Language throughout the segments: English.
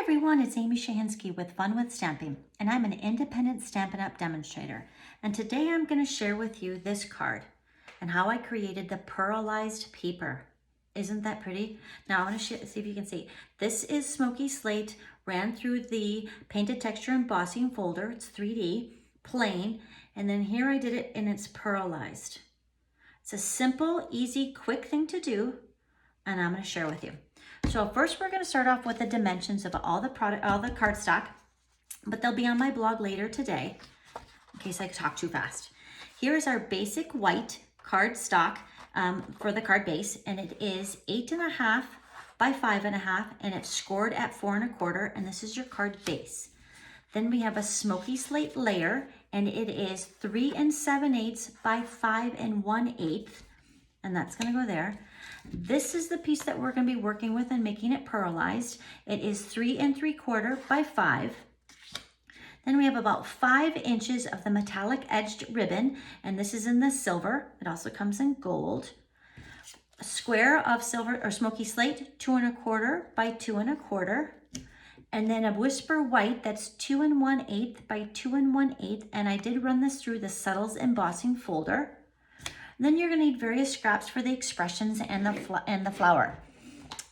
everyone, it's Amy Shahinsky with Fun with Stamping, and I'm an independent Stampin' Up! Demonstrator. And today I'm going to share with you this card and how I created the Pearlized Paper. Isn't that pretty? Now I want to see if you can see. This is Smoky Slate, ran through the Painted Texture Embossing folder. It's 3D, plain, and then here I did it and it's pearlized. It's a simple, easy, quick thing to do, and I'm going to share with you. So first we're going to start off with the dimensions of all the cardstock, but they'll be on my blog later today in case I talk too fast. Here is our basic white cardstock for the card base, and it is 8.5 by 5.5, and it's scored at 4 1/4, and this is your card base. Then we have a smoky slate layer, and it is 3 7/8 by 5 1/8, and that's going to go there. This is the piece that we're going to be working with and making it pearlized. It is 3 3/4 by 5. Then we have about 5 inches of the metallic edged ribbon, and this is in the silver. It also comes in gold. A square of silver or smoky slate, 2 1/4 by 2 1/4. And then a whisper white that's 2 1/8 by 2 1/8. And I did run this through the Subtles Embossing folder. Then you're going to need various scraps for the expressions and the flower.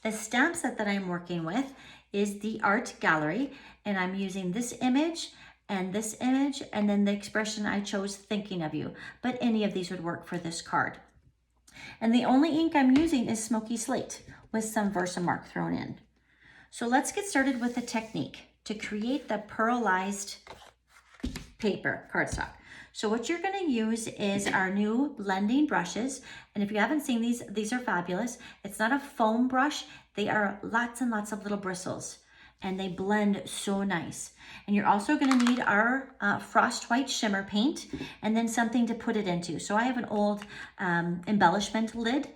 The stamp set that I'm working with is the Art Gallery, and I'm using this image, and then the expression I chose, Thinking of You, but any of these would work for this card. And the only ink I'm using is Smoky Slate with some Versamark thrown in. So let's get started with the technique to create the pearlized paper cardstock. So what you're going to use is our new blending brushes. And if you haven't seen these are fabulous. It's not a foam brush. They are lots and lots of little bristles, and they blend so nice. And you're also going to need our frost white shimmer paint, and then something to put it into. So I have an old embellishment lid.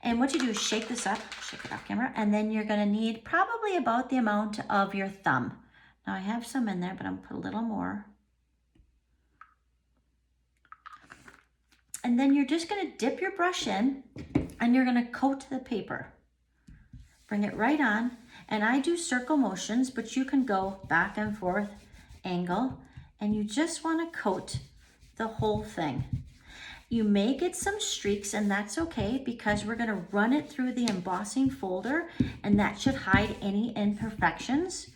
And what you do is shake this up, shake it off camera, and then you're going to need probably about the amount of your thumb. Now I have some in there, but I'm going to put a little more. And then you're just going to dip your brush in, and you're going to coat the paper. Bring it right on, and I do circle motions, but you can go back and forth, angle, and you just want to coat the whole thing. You may get some streaks, and that's okay because we're going to run it through the embossing folder, and that should hide any imperfections.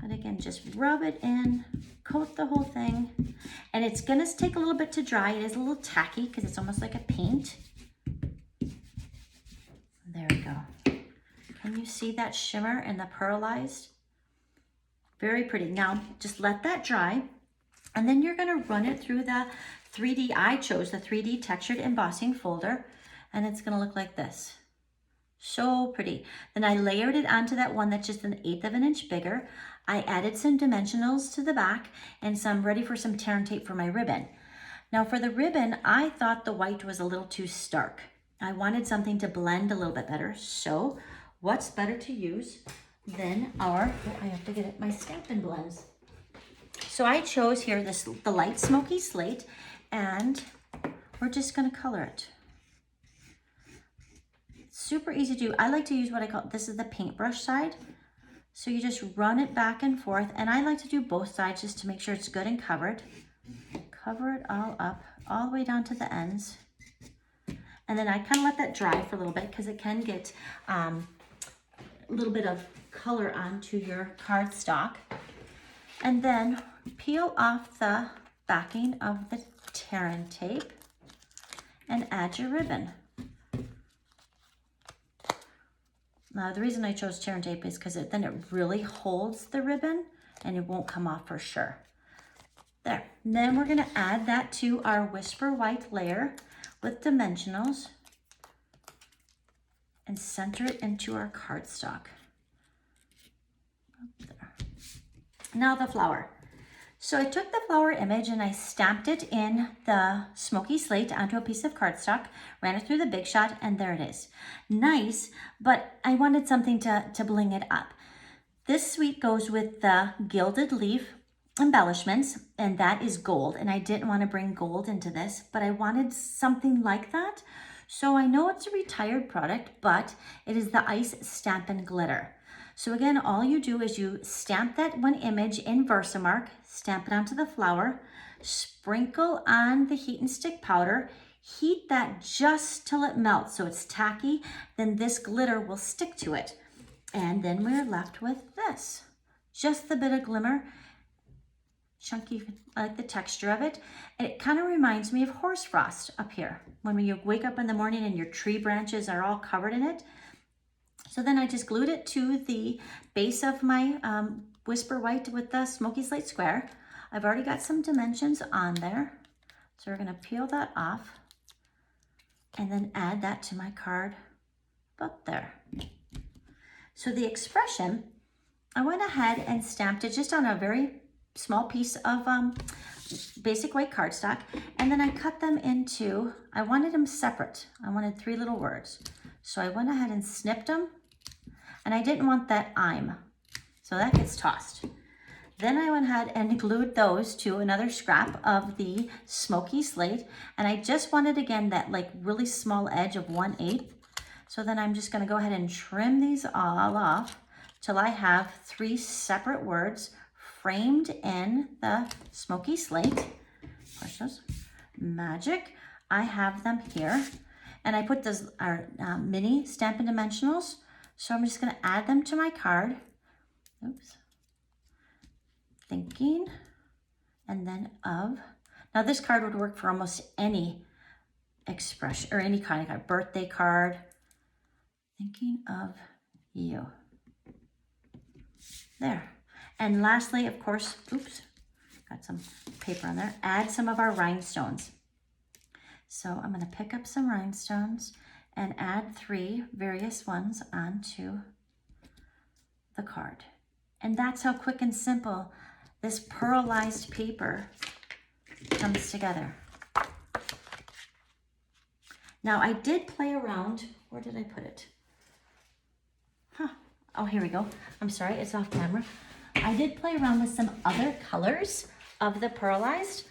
But again, just rub it in, coat the whole thing, and it's going to take a little bit to dry. It is a little tacky because it's almost like a paint. There we go. Can you see that shimmer and the pearlized? Very pretty. Now, just let that dry, and then you're going to run it through the 3D. I chose the 3D Textured Embossing folder, and it's going to look like this. So pretty. Then I layered it onto that one that's just 1/8 of an inch bigger. I added some dimensionals to the back and some ready for some tear and tape for my ribbon. Now for the ribbon, I thought the white was a little too stark. I wanted something to blend a little bit better. So what's better to use than I have to get it, my Stampin' Blends. So I chose here the light smoky slate, and we're just going to color it. Super easy to do. I like to use what I call, this is the paintbrush side. So you just run it back and forth, and I like to do both sides just to make sure it's good and covered. Cover it all up, all the way down to the ends. And then I kind of let that dry for a little bit because it can get a little bit of color onto your cardstock. And then peel off the backing of the tear and tape and add your ribbon. Now, the reason I chose tear and tape is because then it really holds the ribbon and it won't come off for sure. There. And then we're going to add that to our whisper white layer with dimensionals and center it into our cardstock. There. Now the flower. So I took the flower image and I stamped it in the smoky slate onto a piece of cardstock, ran it through the Big Shot, and there it is. Nice, but I wanted something to bling it up. This suite goes with the gilded leaf embellishments, and that is gold, and I didn't want to bring gold into this, but I wanted something like that. So I know it's a retired product, but it is the Ice Stampin' Glitter. So again, all you do is you stamp that one image in Versamark, stamp it onto the flower, sprinkle on the heat and stick powder, heat that just till it melts so it's tacky, then this glitter will stick to it. And then we're left with this. Just the bit of glimmer, chunky, I like the texture of it. And it kind of reminds me of horsefrost up here. When you wake up in the morning and your tree branches are all covered in it. So then I just glued it to the base of my Whisper White with the Smoky Slate Square. I've already got some dimensions on there. So we're gonna peel that off and then add that to my card about there. So the expression, I went ahead and stamped it just on a very small piece of basic white cardstock, and then I cut them into, I wanted them separate. I wanted 3 little words. So I went ahead and snipped them, and I didn't want that I'm, so that gets tossed. Then I went ahead and glued those to another scrap of the Smoky Slate, and I just wanted, again, that like really small edge of 1/8. So then I'm just gonna go ahead and trim these all off till I have 3 separate words framed in the Smoky Slate. Push those. Magic. I have them here. And I put those are mini Stampin' Dimensionals. So I'm just going to add them to my card. Oops. Thinking. And then of. Now this card would work for almost any expression or any kind of card. Birthday card. Thinking of you. There. And lastly, of course, oops, got some paper on there. Add some of our rhinestones. So I'm going to pick up some rhinestones and add 3 various ones onto the card. And that's how quick and simple this pearlized paper comes together. Now I did play around. Where did I put it? Oh, here we go. I'm sorry, it's off camera. I did play around with some other colors of the pearlized,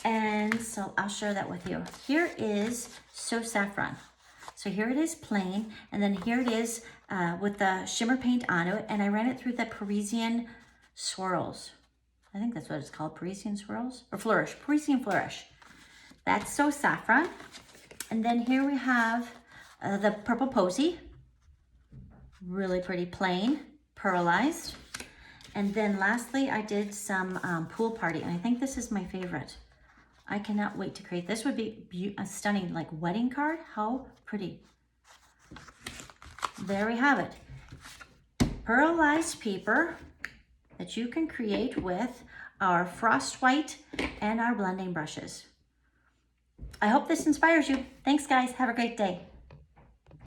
and so I'll share that with you. Here is So Saffron. So here it is plain, and then here it is with the shimmer paint on it, and I ran it through the Parisian swirls. I think that's what it's called, Parisian swirls, or flourish, Parisian flourish. That's So Saffron. And then here we have the Purple Posy. Really pretty plain, pearlized. And then lastly, I did some Pool Party, and I think this is my favorite. I cannot wait to create. This would be a stunning like wedding card. How pretty. There we have it. Pearlized paper that you can create with our frost white and our blending brushes. I hope this inspires you. Thanks guys, have a great day.